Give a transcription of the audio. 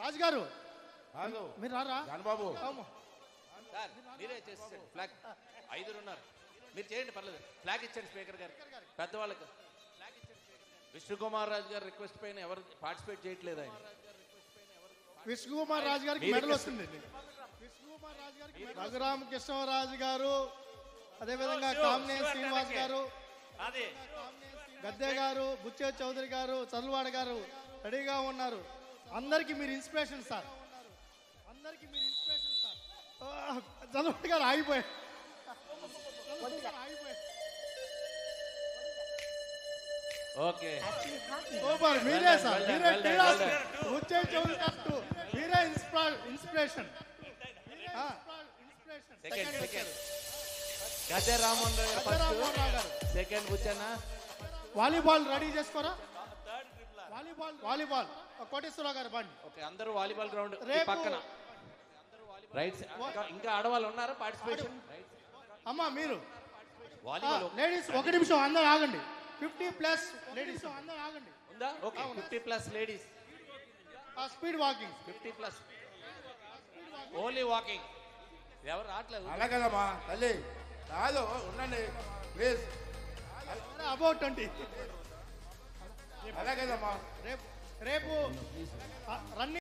రాజుగారు కాదు మీరు రారా జానబాబు సార్ మీరే చేసేయండి ఫ్లాగ్. 5 ఉన్నారు, మీరు చేయండి పర్లేదు. ఫ్లాగ్ ఇచ్చండి స్పీకర్ గారు, పెద్దవాళ్ళకి ఫ్లాగ్ ఇచ్చండి. విష్ణుకుమార్ రాజు గారు రిక్వెస్ట్ పైన ఎవరు పార్టిసిపేట్ చేయట్లేదు. ఆయన విష్ణుకుమార్ రాజు గారికి మెడల్ వస్తుంది. విష్ణుకుమార్ రాజు గారికి రఘురామ కృష్ణరాజు గారు, అదేవిధంగా కామినేని శ్రీనివాస్ గారు, గద్దె గారు, బుచ్చే చౌదరి గారు, చల్వాడ గారు రెడీగా ఉన్నారు. అందరికి మీరు ఇన్స్పిరేషన్ సార్. అందరికి మీరు ఇన్స్పిరేషన్ సార్. చల్వాడ గారు ఆగిపోయారు. Okay super. మీరే సార్, మీరే బుచ్చే చౌదరి గారు, మీరే ఇన్స్పిరేషన్. సెకండ్ గద్దె రామ్మోహన్ రావు గారు, సెకండ్ బుచ్చన్న. వాలీబాల్ రెడీ చేసుకోరా. వాలీబాల్ కోటేశ్వరరావు గారు బండి. ఓకే, అందరూ వాలీబాల్ గ్రౌండ్ రేపు పక్కన రైట్. ఇంకా ఆడవాళ్ళు ఉన్నారా పార్టిసిపేషన్? అమ్మా మీరు వాలీబాల్ లేడీస్ 1 నిమిషం అందరూ ఆగండి. 50+ లేడీస్ అందరూ ఆగండి. ఉందా? Okay, 50+ ladies. Speed walking 50+ only walking. ఎవరు రావట్లేదు. అలా కదమ్మా తల్లి, కాదు ఉండండి ప్లీజ్. అబౌట్ 20. అలా కదమ్మా. రేపు రన్నింగ్